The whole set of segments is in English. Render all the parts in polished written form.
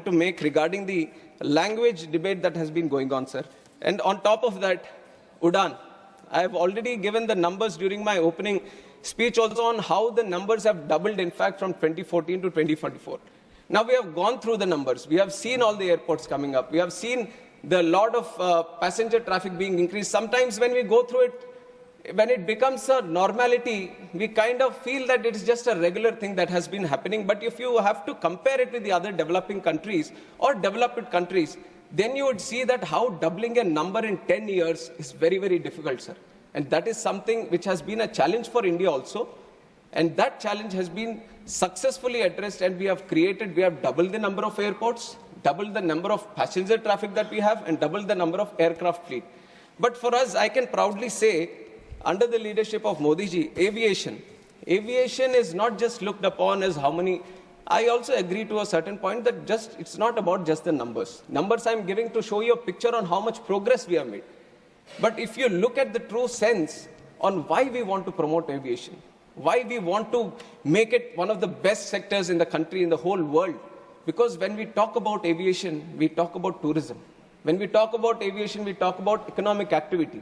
to make regarding the language debate that has been going on, sir. And on top of that, Udan. I have already given the numbers during my opening speech also on how the numbers have doubled, in fact, from 2014 to 2024. Now we have gone through the numbers. We have seen all the airports coming up. We have seen the lot of passenger traffic being increased. Sometimes when we go through it, when it becomes a normality, we kind of feel that it's just a regular thing that has been happening. But if you have to compare it with the other developing countries or developed countries, then you would see that how doubling a number in 10 years is very, very difficult, sir. And that is something which has been a challenge for India also. And that challenge has been successfully addressed, and we have doubled the number of airports, doubled the number of passenger traffic that we have, and doubled the number of aircraft fleet. But for us, I can proudly say, under the leadership of Modi ji, aviation is not just looked upon as how many. I also agree to a certain point that it's not about just the numbers. Numbers I'm giving to show you a picture on how much progress we have made. But if you look at the true sense on why we want to promote aviation, why we want to make it one of the best sectors in the country, in the whole world, because when we talk about aviation, we talk about tourism. When we talk about aviation, we talk about economic activity.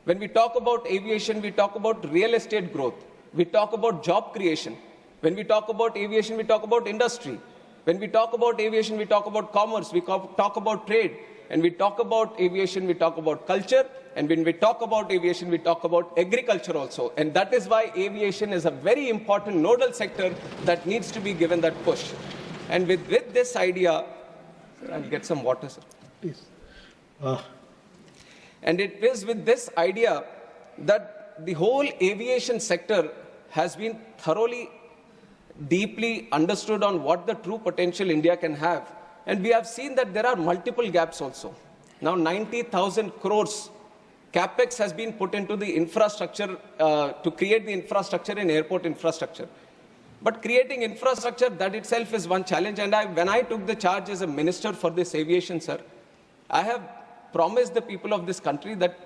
When we talk about aviation, we talk about real estate growth. We talk about job creation. When we talk about aviation, we talk about industry. When we talk about aviation, we talk about commerce. We talk about trade. And we talk about aviation, we talk about culture. And when we talk about aviation, we talk about agriculture also. And that is why aviation is a very important nodal sector that needs to be given that push. And with this idea, I'll get some water, sir. Please. And it is with this idea that the whole aviation sector has been thoroughly, deeply understood on what the true potential India can have. And we have seen that there are multiple gaps also. Now 90,000 crores capex has been put into the infrastructure to create the infrastructure in airport infrastructure. But creating infrastructure, that itself is one challenge. And when I took the charge as a minister for this aviation, sir, I have promised the people of this country that,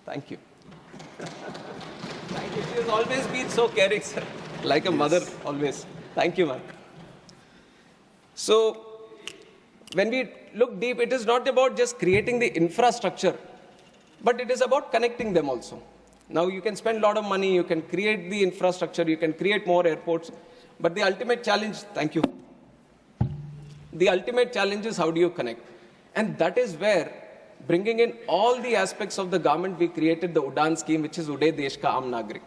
thank you. Thank you. She has always been so caring, sir. Like a mother, always. Thank you, ma'am. So, when we look deep, it is not about just creating the infrastructure, but it is about connecting them also. Now, you can spend a lot of money, you can create the infrastructure, you can create more airports, but the ultimate challenge, thank you. The ultimate challenge is how do you connect? And that is where, bringing in all the aspects of the government, we created the Udan scheme, which is Uday Desh Ka Aam Nagrik.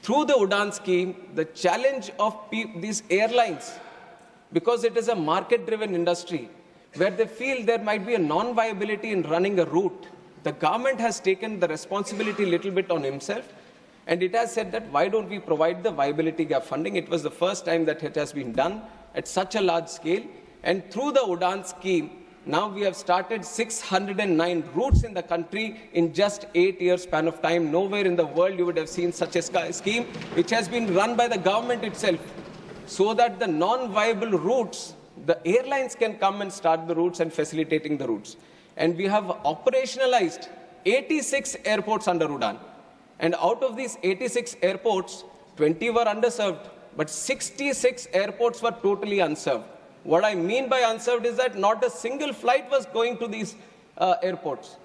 Through the Udan scheme, the challenge of these airlines, because it is a market-driven industry, where they feel there might be a non-viability in running a route, the government has taken the responsibility a little bit on himself, and it has said that why don't we provide the viability gap funding? It was the first time that it has been done at such a large scale. And through the Udan scheme, now we have started 609 routes in the country in just 8 years span of time. Nowhere in the world you would have seen such a scheme, which has been run by the government itself, so that the non-viable routes, the airlines can come and start the routes and facilitating the routes. And we have operationalized 86 airports under Udan. And out of these 86 airports, 20 were underserved, but 66 airports were totally unserved. What I mean by unserved is that not a single flight was going to these airports.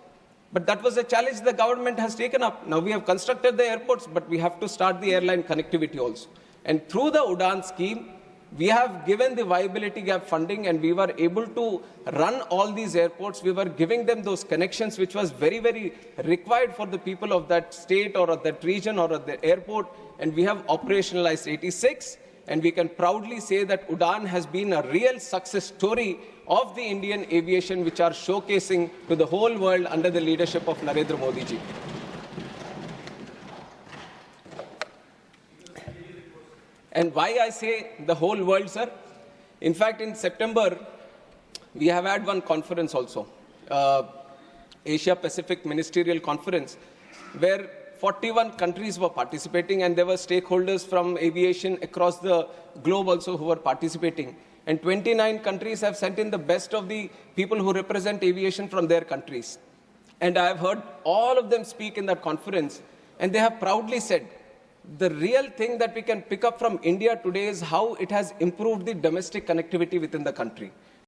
But that was a challenge the government has taken up. Now we have constructed the airports, but we have to start the airline connectivity also. And through the Udan scheme, we have given the viability gap funding, and we were able to run all these airports. We were giving them those connections, which was very, very required for the people of that state or of that region or of the airport. And we have operationalized 86. And we can proudly say that Udan has been a real success story of the Indian aviation, which are showcasing to the whole world under the leadership of Narendra Modi ji. And why I say the whole world, sir? In fact, in September, we have had one conference also, Asia Pacific Ministerial Conference, where 41 countries were participating, and there were stakeholders from aviation across the globe also who were participating. And 29 countries have sent in the best of the people who represent aviation from their countries. And I have heard all of them speak in that conference, and they have proudly said the real thing that we can pick up from India today is how it has improved the domestic connectivity within the country.